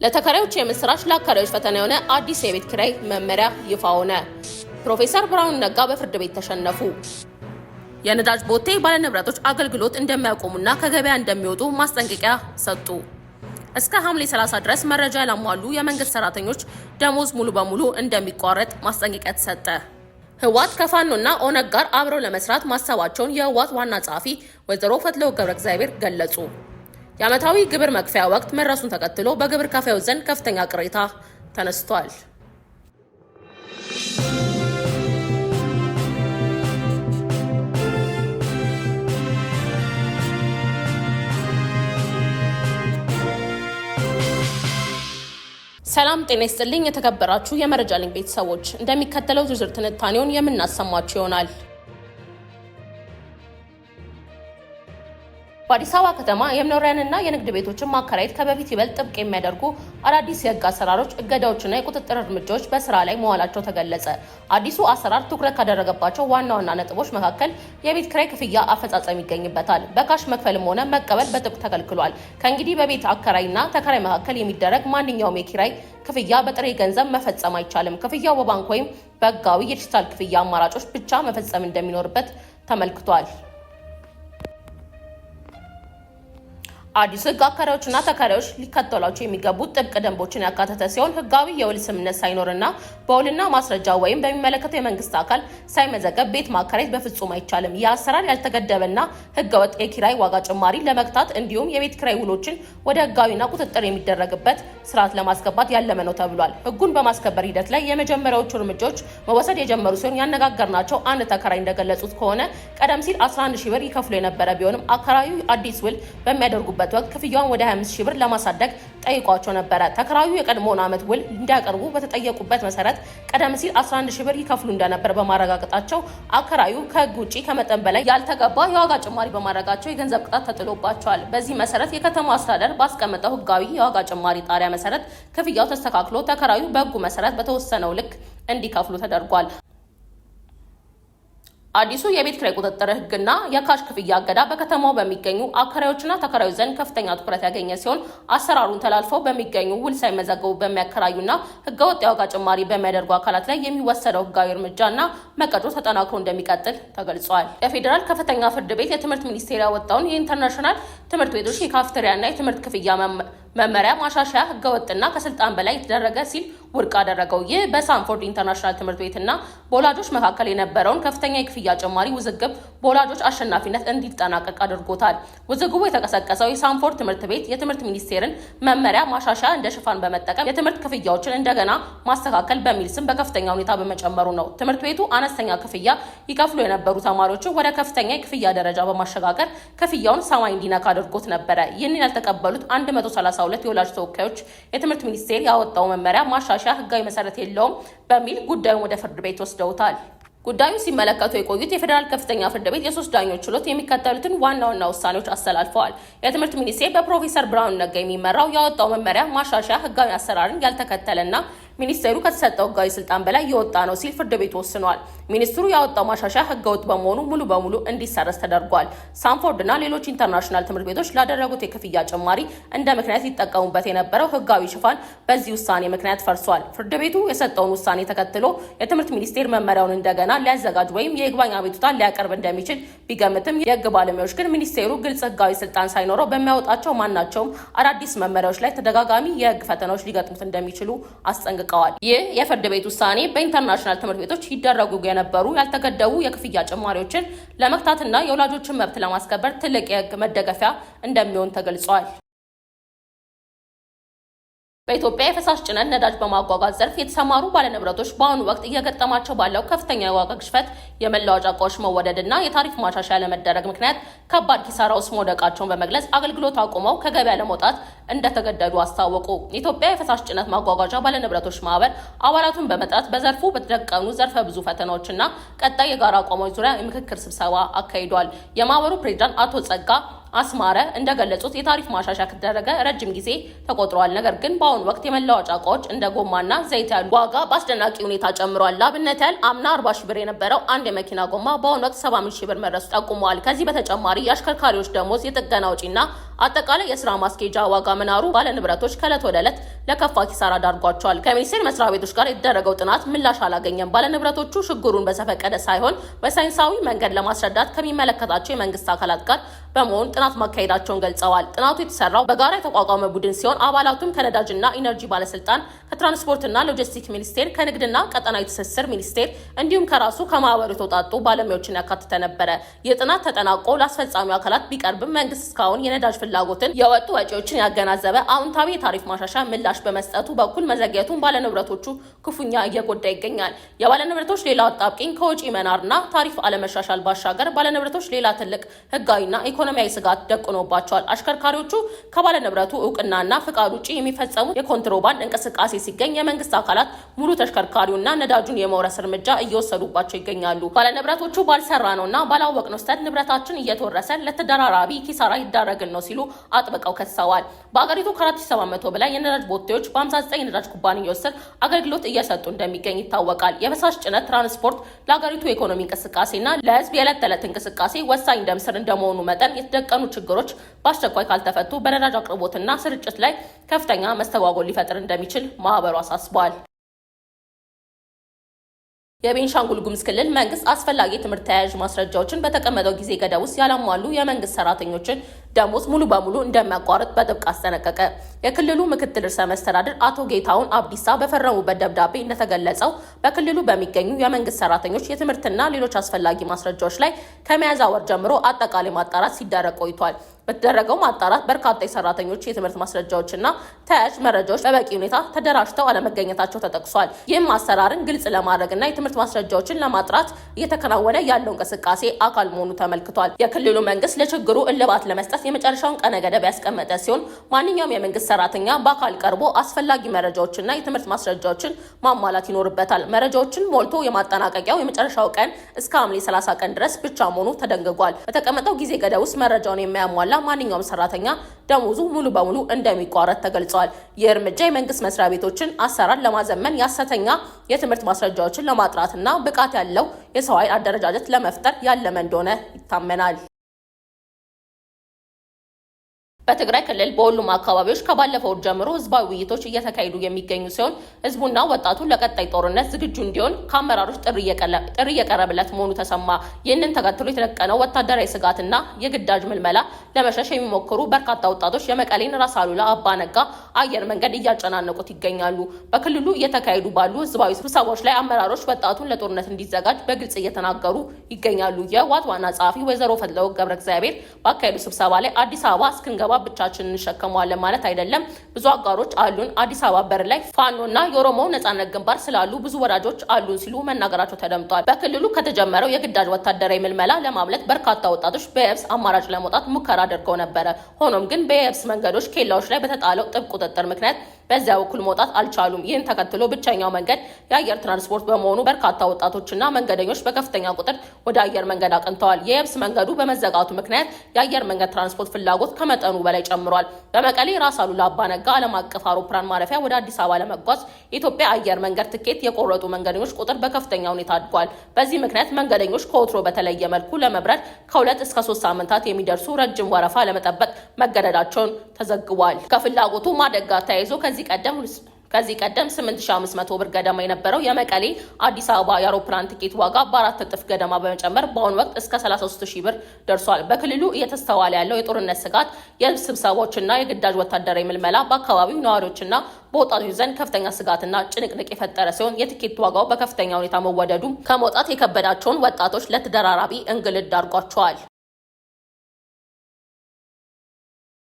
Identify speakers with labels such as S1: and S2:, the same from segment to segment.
S1: ለተከራዮች የምስራች ለአከራዮች ፈተና የሆነ አዲስ የቤት ኪራይ መመሪያ ይፋ ሆነ። ፕሮፌሰር ብርሃኑ ነጋ በፍርድ ቤት ተሸነፉ። የነዳጅ ቦቴ ባለንብረቶች አገልግሎት እንደሚያቆሙና ከገበያ እንደሚወጡ ማስጠንቀቂያ ሰጡ። እስከ ሐምሌ 30 ድረስ መረጃ ያላሟሉ የመንግስት ሰራተኞች ደሞዝ ሙሉ በሙሉ እንደሚቋረጥ ማስጠንቀቂያ ተሰጠ። ህወሓት ከፋኖና ኦነግ ጋር አብረው ለመስራት ማሰባቸውን የህወሓት ዋና ጸሐፊ ወይዘሮ ፈትለወርቅ ገብረእግዚአብሔር ገለጹ። የዓመታዊ ግብር መክፈያ ወቅት መድረሱን ተከትሎ በግብር ከፋዮች ዘንድ ከፍተኛ ቅሬታ ተነስቷል። ሰላም ጤና ይስጥልኝ። የተከበራችሁ የመረጃ ሊንክ ቤተሰቦች እንደሚከተለው ዝርዝር ትንታኔውን የምናሰማችሁ ይሆናል። በአዲስ አበባ ከተማ የመኖሪያንና የንግድ ቤቶችን ማከራየት ከበፊት ይበልጥ ጥብቅ የሚያደርጉ አዳዲስ የህግ አሰራሮች፣ እገዳዎችና የቁጥጥር እርምጃዎች በስራ ላይ መዋላቸው ተገለጸ። አዲሱ አሰራር ትኩረት ካደረገባቸው ዋና ዋና ነጥቦች መካከል የቤት ኪራይ ክፍያ አፈጻጸም ይገኝበታል። በካሽ መክፈልም ሆነ መቀበል በጥብቅ ተከልክሏል። ከእንግዲህ በቤት አከራይና ተከራይ መካከል የሚደረግ ማንኛውም የኪራይ ክፍያ በጥሬ ገንዘብ መፈጸም አይቻልም። ክፍያው በባንክ ወይም በህጋዊ የዲጂታል ክፍያ አማራጮች ብቻ መፈጸም እንደሚኖርበት ተመልክቷል። አዲስ ህግ አከራዮችና ተከራዮች ሊከተሏቸው የሚገቡ ጥብቅ ደንቦችን ያካተተ ሲሆን ህጋዊ የውል ስምምነት ሳይኖርና በውልና ማስረጃ ወይም በሚመለከተው የመንግስት አካል ሳይመዘገብ ቤት ማከራየት በፍጹም አይቻልም። ይህ አሰራር ያልተገደበና ህገወጥ የኪራይ ዋጋ ጭማሪ ለመግታት እንዲሁም የቤት ኪራይ ውሎችን ወደ ህጋዊና ቁጥጥር የሚደረግበት ስርዓት ለማስገባት ያለመ ነው ተብሏል። ህጉን በማስከበር ሂደት ላይ የመጀመሪያዎቹ እርምጃዎች መወሰድ የጀመሩ ሲሆን ያነጋገርናቸው አንድ ተከራይ እንደገለጹት ከሆነ ቀደም ሲል 11 ሺህ ብር ይከፍሉ የነበረ ቢሆንም አከራዩ አዲስ ውል በሚያደርጉበት ወቅት ክፍያውን ወደ 25 ሺህ ብር ለማሳደግ ጠይቋቸው ነበረ። ተከራዩ የቀድሞውን ዓመት ውል እንዲያቀርቡ በተጠየቁበት መሰረት ቀደም ሲል 11 ሺህ ብር ይከፍሉ እንደነበር በማረጋገጣቸው አከራዩ ከህግ ውጪ ከመጠን በላይ ያልተገባ የዋጋ ጭማሪ በማድረጋቸው የገንዘብ ቅጣት ተጥሎባቸዋል። በዚህ መሰረት የከተማው አስተዳደር ባስቀመጠው ህጋዊ የዋጋ ጭማሪ ጣሪያ መሰረት ክፍያው ተስተካክሎ ተከራዩ በህጉ መሰረት በተወሰነው ልክ እንዲከፍሉ ተደርጓል። አዲሱ የቤት ኪራይ ቁጥጥር ህግና የካሽ ክፍያ እገዳ በከተማው በሚገኙ አከራዮችና ተከራዮች ዘንድ ከፍተኛ ትኩረት ያገኘ ሲሆን አሰራሩን ተላልፈው በሚገኙ ውል ሳይመዘገቡ በሚያከራዩና ህገወጥ የዋጋ ጭማሪ በሚያደርጉ አካላት ላይ የሚወሰደው ህጋዊ እርምጃና መቀጮ ተጠናክሮ እንደሚቀጥል ተገልጿል። የፌዴራል ከፍተኛ ፍርድ ቤት የትምህርት ሚኒስቴር ያወጣውን የኢንተርናሽናል ትምህርት ቤቶች የካፍቴሪያና የትምህርት ክፍያ መመሪያ ማሻሻያ ህገወጥና ከስልጣን በላይ የተደረገ ሲል ውድቅ አደረገው። ይህ በሳንፎርድ ኢንተርናሽናል ትምህርት ቤትና በወላጆች መካከል የነበረውን ከፍተኛ የክፍያ ጭማሪ ውዝግብ በወላጆች አሸናፊነት እንዲጠናቀቅ አድርጎታል። ውዝግቡ የተቀሰቀሰው የሳንፎርድ ትምህርት ቤት የትምህርት ሚኒስቴርን መመሪያ ማሻሻያ እንደ ሽፋን በመጠቀም የትምህርት ክፍያዎችን እንደገና ማስተካከል በሚል ስም በከፍተኛ ሁኔታ በመጨመሩ ነው። ትምህርት ቤቱ አነስተኛ ክፍያ ይከፍሉ የነበሩ ተማሪዎችን ወደ ከፍተኛ የክፍያ ደረጃ በማሸጋገር ክፍያውን ሰማይ እንዲነካ አድርጎት ነበረ። ይህንን ያልተቀበሉት 132 የወላጅ ተወካዮች የትምህርት ሚኒስቴር ያወጣው መመሪያ ማሻሻያ ህጋዊ መሰረት የለውም በሚል ጉዳዩን ወደ ፍርድ ቤት ወስደውታል። ጉዳዩ ሲመለከቱ የቆዩት የፌዴራል ከፍተኛ ፍርድ ቤት የሶስት ዳኞች ችሎት የሚከተሉትን ዋና ዋና ውሳኔዎች አስተላልፈዋል። የትምህርት ሚኒስቴር በፕሮፌሰር ብርሃኑ ነጋ የሚመራው ያወጣው መመሪያ ማሻሻያ ህጋዊ አሰራርን ያልተከተለና ሚኒስቴሩ ከተሰጠው ህጋዊ ስልጣን በላይ የወጣ ነው ሲል ፍርድ ቤቱ ወስኗል። ሚኒስትሩ ያወጣው ማሻሻያ ህገወጥ በመሆኑ ሙሉ በሙሉ እንዲሰረዝ ተደርጓል። ሳንፎርድና ሌሎች ኢንተርናሽናል ትምህርት ቤቶች ላደረጉት የክፍያ ጭማሪ እንደ ምክንያት ሊጠቀሙበት የነበረው ህጋዊ ሽፋን በዚህ ውሳኔ ምክንያት ፈርሷል። ፍርድ ቤቱ የሰጠውን ውሳኔ ተከትሎ የትምህርት ሚኒስቴር መመሪያውን እንደገና ሊያዘጋጅ ወይም የይግባኝ አቤቱታ ሊያቀርብ እንደሚችል ቢገምትም የህግ ባለሙያዎች ግን ሚኒስቴሩ ግልጽ ህጋዊ ስልጣን ሳይኖረው በሚያወጣቸው ማናቸውም አዳዲስ መመሪያዎች ላይ ተደጋጋሚ የህግ ፈተናዎች ሊገጥሙት እንደሚችሉ አስጠንቅቀዋል። ይህ የፍርድ ቤት ውሳኔ በኢንተርናሽናል ትምህርት ቤቶች ይደረጉ የነበሩ ያልተገደቡ የክፍያ ጭማሪዎችን ለመክታትና የወላጆችን መብት ለማስከበር ትልቅ የህግ መደገፊያ እንደሚሆን ተገልጿል። በኢትዮጵያ የፈሳሽ ጭነት ነዳጅ በማጓጓዝ ዘርፍ የተሰማሩ ባለንብረቶች በአሁኑ ወቅት እየገጠማቸው ባለው ከፍተኛ የዋጋ ግሽበት፣ የመለዋወጫ እቃዎች መወደድና የታሪፍ ማሻሻያ ለመደረግ ምክንያት ከባድ ኪሳራ ውስጥ መውደቃቸውን በመግለጽ አገልግሎት አቁመው ከገበያ ለመውጣት እንደተገደዱ አስታወቁ። የኢትዮጵያ የፈሳሽ ጭነት ማጓጓዣ ባለንብረቶች ማህበር አባላቱን በመጥራት በዘርፉ በተደቀኑ ዘርፈ ብዙ ፈተናዎችና ቀጣይ የጋራ አቋሞች ዙሪያ የምክክር ስብሰባ አካሂዷል። የማህበሩ ፕሬዝዳንት አቶ ጸጋ አስማረ እንደገለጹት የታሪፍ ማሻሻያ ከተደረገ ረጅም ጊዜ ተቆጥሯል። ነገር ግን በአሁኑ ወቅት የመለዋወጫ እቃዎች እንደ ጎማና ዘይት ያሉ ዋጋ በአስደናቂ ሁኔታ ጨምሯል። ለአብነት ያህል አምና 40 ሺህ ብር የነበረው አንድ የመኪና ጎማ በአሁኑ ወቅት 75 ሺህ ብር መድረሱ ጠቁመዋል። ከዚህ በተጨማሪ የአሽከርካሪዎች ደሞዝ፣ የጥገና ወጪና አጠቃላይ የስራ ማስኬጃ ዋጋ መናሩ ባለንብረቶች ከዕለት ወደ ዕለት ለከፋ ኪሳራ ዳርጓቸዋል። ከሚኒስቴር መስሪያ ቤቶች ጋር የተደረገው ጥናት ምላሽ አላገኘም። ባለንብረቶቹ ችግሩን በዘፈቀደ ሳይሆን በሳይንሳዊ መንገድ ለማስረዳት ከሚመለከታቸው የመንግስት አካላት ጋር በመሆን ጥናት ማካሄዳቸውን ገልጸዋል። ጥናቱ የተሰራው በጋራ የተቋቋመ ቡድን ሲሆን አባላቱም ከነዳጅና ኢነርጂ ባለስልጣን፣ ከትራንስፖርትና ሎጂስቲክ ሚኒስቴር፣ ከንግድና ቀጠናዊ ትስስር ሚኒስቴር እንዲሁም ከራሱ ከማህበሩ የተውጣጡ ባለሙያዎችን ያካተተ ነበረ። ይህ ጥናት ተጠናቆ ለአስፈጻሚው አካላት ቢቀርብም መንግስት እስካሁን የነዳጅ ፍላጎትን፣ የወጡ ወጪዎችን ያገናዘበ አዎንታዊ የታሪፍ ማሻሻያ ምላሽ በመስጠቱ በኩል መዘግየቱን ባለንብረቶቹ ክፉኛ እየጎዳ ይገኛል። የባለንብረቶች ሌላ አጣብቂኝ ከወጪ መናርና ታሪፍ አለመሻሻል ባሻገር ባለንብረቶች ሌላ ትልቅ ህጋዊና ኢኮኖሚያዊ ስጋት ደቅኖባቸዋል። አሽከርካሪዎቹ ከባለንብረቱ እውቅናና ፍቃድ ውጪ የሚፈጸሙ የኮንትሮባንድ እንቅስቃሴ ሲገኝ የመንግስት አካላት ሙሉ ተሽከርካሪውና ነዳጁን የመውረስ እርምጃ እየወሰዱባቸው ይገኛሉ። ባለንብረቶቹ ባልሰራ ነውና ባላወቅነው ስህተት ንብረታችን እየተወረሰ ለተደራራቢ ኪሳራ ይዳረግን ነው ሲሉ አጥብቀው ከሰዋል። በአገሪቱ ከ4700 በላይ የነዳጅ ቦቴዎች በ59 የነዳጅ ኩባንያዎች ስር አገልግሎት እየሰጡ እንደሚገኝ ይታወቃል። የፈሳሽ ጭነት ትራንስፖርት ለሀገሪቱ የኢኮኖሚ እንቅስቃሴና ለህዝብ የዕለት ተዕለት እንቅስቃሴ ወሳኝ ደም ስር እንደመሆኑ መጠን የተደቀኑ ችግሮች በአስቸኳይ ካልተፈቱ በነዳጅ አቅርቦትና ስርጭት ላይ ከፍተኛ መስተጓጎል ሊፈጥር እንደሚችል ማህበሩ አሳስቧል። የቤንሻንጉል ጉሙዝ ክልል መንግስት አስፈላጊ ትምህርት ተያያዥ ማስረጃዎችን በተቀመጠው ጊዜ ገደብ ውስጥ ያላሟሉ የመንግስት ሰራተኞችን ደሞዝ ሙሉ በሙሉ እንደሚያቋርጥ በጥብቅ አስጠነቀቀ። የክልሉ ምክትል ርዕሰ መስተዳድር አቶ ጌታሁን አብዲሳ በፈረሙበት ደብዳቤ እንደተገለጸው በክልሉ በሚገኙ የመንግስት ሰራተኞች የትምህርትና ሌሎች አስፈላጊ ማስረጃዎች ላይ ከሚያዝያ ወር ጀምሮ አጠቃላይ ማጣራት ሲደረግ ቆይቷል። በተደረገው ማጣራት በርካታ የሰራተኞች የትምህርት ማስረጃዎችና ተያያዥ መረጃዎች በበቂ ሁኔታ ተደራጅተው አለመገኘታቸው ተጠቅሷል። ይህም አሰራርን ግልጽ ለማድረግና የትምህርት ማስረጃዎችን ለማጥራት እየተከናወነ ያለው እንቅስቃሴ አካል መሆኑ ተመልክቷል። የክልሉ መንግስት ለችግሩ እልባት ለመስጠት የመጨረሻውን ቀነ ገደብ ያስቀመጠ ሲሆን ማንኛውም የመንግስት ሰራተኛ በአካል ቀርቦ አስፈላጊ መረጃዎችና የትምህርት ማስረጃዎችን ማሟላት ይኖርበታል። መረጃዎችን ሞልቶ የማጠናቀቂያው የመጨረሻው ቀን እስከ ሐምሌ 30 ቀን ድረስ ብቻ መሆኑ ተደንግጓል። በተቀመጠው ጊዜ ገደብ ውስጥ መረጃውን የሚያሟላ ማንኛውም ሰራተኛ ደሞዙ ሙሉ በሙሉ እንደሚቋረጥ ተገልጿል። ይህ እርምጃ የመንግስት መስሪያ ቤቶችን አሰራር ለማዘመን የሐሰተኛ የትምህርት ማስረጃዎችን ለማጥራትና ብቃት ያለው የሰው ኃይል አደረጃጀት ለመፍጠር ያለመ እንደሆነ ይታመናል። በትግራይ ክልል በሁሉም አካባቢዎች ከባለፈው ጀምሮ ህዝባዊ ውይይቶች እየተካሄዱ የሚገኙ ሲሆን ህዝቡና ወጣቱ ለቀጣይ ጦርነት ዝግጁ እንዲሆን ከአመራሮች ጥሪ እየቀረበለት መሆኑ ተሰማ። ይህንን ተከትሎ የተደቀነው ወታደራዊ ስጋትና የግዳጅ ምልመላ ለመሸሽ የሚሞክሩ በርካታ ወጣቶች የመቀሌን ራስ አሉላ አባ ነጋ አየር መንገድ እያጨናነቁት ይገኛሉ። በክልሉ እየተካሄዱ ባሉ ህዝባዊ ስብሰባዎች ላይ አመራሮች ወጣቱን ለጦርነት እንዲዘጋጅ በግልጽ እየተናገሩ ይገኛሉ። የህወሓት ዋና ጸሐፊ ወይዘሮ ፈትለወርቅ ገብረ እግዚአብሔር ባካሄዱ ስብሰባ ላይ አዲስ አበባ እስክንገባ ብቻችንን እንሸከመዋለን ማለት አይደለም፣ ብዙ አጋሮች አሉን፣ አዲስ አበባ በር ላይ ፋኖና የኦሮሞ ነጻነት ግንባር ስላሉ ብዙ ወዳጆች አሉን ሲሉ መናገራቸው ተደምጧል። በክልሉ ከተጀመረው የግዳጅ ወታደራዊ ምልመላ ለማምለጥ በርካታ ወጣቶች በየብስ አማራጭ ለመውጣት ሙከራ አድርገው ነበረ። ሆኖም ግን በየብስ መንገዶች ኬላዎች ላይ በተጣለው ጥብቅ ቁጥጥር ምክንያት በዚያ በኩል መውጣት አልቻሉም። ይህን ተከትሎ ብቸኛው መንገድ የአየር ትራንስፖርት በመሆኑ በርካታ ወጣቶችና መንገደኞች በከፍተኛ ቁጥር ወደ አየር መንገድ አቅንተዋል። የየብስ መንገዱ በመዘጋቱ ምክንያት የአየር መንገድ ትራንስፖርት ፍላጎት ከመጠኑ በላይ ጨምሯል። በመቀሌ ራስ አሉላ አባ ነጋ ዓለም አቀፍ አውሮፕላን ማረፊያ ወደ አዲስ አበባ ለመጓዝ የኢትዮጵያ አየር መንገድ ትኬት የቆረጡ መንገደኞች ቁጥር በከፍተኛ ሁኔታ አድጓል። በዚህ ምክንያት መንገደኞች ከወትሮ በተለየ መልኩ ለመብረር ከ2 እስከ 3 ሳምንታት የሚደርሱ ረጅም ወረፋ ለመጠበቅ መገደዳቸውን ተዘግቧል። ከፍላጎቱ ማደግ ጋር ተያይዞ ከዚህ ቀደም 8500 ብር ገደማ የነበረው የመቀሌ አዲስ አበባ የአውሮፕላን ቲኬት ዋጋ በ4 እጥፍ ገደማ በመጨመር በአሁኑ ወቅት እስከ 33000 ብር ደርሷል። በክልሉ እየተስተዋለ ያለው የጦርነት ስጋት፣ የህዝብ ስብሰባዎችና የግዳጅ ወታደራዊ ምልመላ በአካባቢው ነዋሪዎችና በወጣቶች ዘንድ ከፍተኛ ስጋትና ጭንቅንቅ የፈጠረ ሲሆን የቲኬት ዋጋው በከፍተኛ ሁኔታ መወደዱ ከመውጣት የከበዳቸውን ወጣቶች ለተደራራቢ እንግልት ዳርጓቸዋል።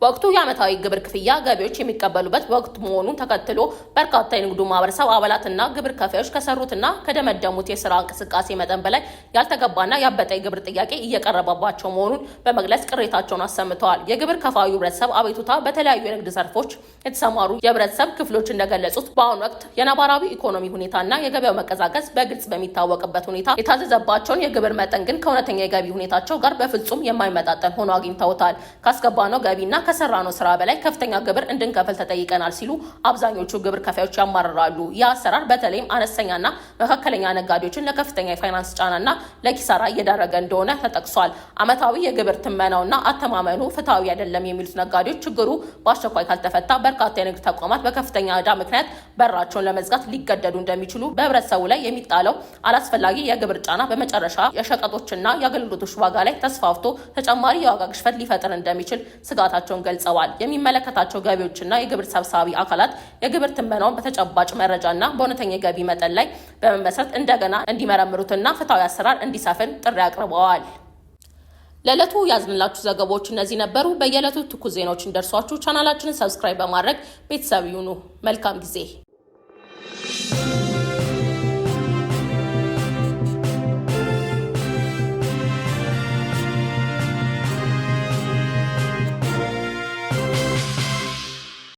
S1: ወቅቱ የዓመታዊ ግብር ክፍያ ገቢዎች የሚቀበሉበት ወቅት መሆኑን ተከትሎ በርካታ የንግዱ ማህበረሰብ አባላትና ግብር ከፋዮች ከሰሩትና ከደመደሙት የስራ እንቅስቃሴ መጠን በላይ ያልተገባና ያበጠ የግብር ጥያቄ እየቀረበባቸው መሆኑን በመግለጽ ቅሬታቸውን አሰምተዋል። የግብር ከፋዩ ህብረተሰብ አቤቱታ በተለያዩ የንግድ ዘርፎች የተሰማሩ የህብረተሰብ ክፍሎች እንደገለጹት በአሁኑ ወቅት የነባራዊ ኢኮኖሚ ሁኔታና የገበያው መቀዛቀዝ በግልጽ በሚታወቅበት ሁኔታ የታዘዘባቸውን የግብር መጠን ግን ከእውነተኛ የገቢ ሁኔታቸው ጋር በፍጹም የማይመጣጠን ሆኖ አግኝተውታል። ካስገባነው ገቢና ከሰራነው ስራ በላይ ከፍተኛ ግብር እንድንከፍል ተጠይቀናል ሲሉ አብዛኞቹ ግብር ከፋዮች ያማርራሉ። ይህ አሰራር በተለይም አነስተኛና መካከለኛ ነጋዴዎችን ለከፍተኛ የፋይናንስ ጫናና ለኪሳራ እየዳረገ እንደሆነ ተጠቅሷል። ዓመታዊ የግብር ትመናውና አተማመኑ ፍትሐዊ አይደለም የሚሉት ነጋዴዎች ችግሩ በአስቸኳይ ካልተፈታ በርካታ የንግድ ተቋማት በከፍተኛ ዕዳ ምክንያት በራቸውን ለመዝጋት ሊገደዱ እንደሚችሉ፣ በህብረተሰቡ ላይ የሚጣለው አላስፈላጊ የግብር ጫና በመጨረሻ የሸቀጦችና የአገልግሎቶች ዋጋ ላይ ተስፋፍቶ ተጨማሪ የዋጋ ግሽበት ሊፈጥር እንደሚችል ስጋታቸውን ገልጸዋል። የሚመለከታቸው ገቢዎችና የግብር ሰብሳቢ አካላት የግብር ትመናውን በተጨባጭ መረጃና በእውነተኛ የገቢ መጠን ላይ በመመስረት እንደገና እንዲመረምሩትና ፍትሐዊ አሰራር እንዲሰፍን ጥሪ አቅርበዋል። ለዕለቱ ያዝንላችሁ ዘገባዎች እነዚህ ነበሩ። በየዕለቱ ትኩስ ዜናዎች እንደርሷችሁ ቻናላችንን ሰብስክራይብ በማድረግ ቤተሰብ ይሁኑ። መልካም ጊዜ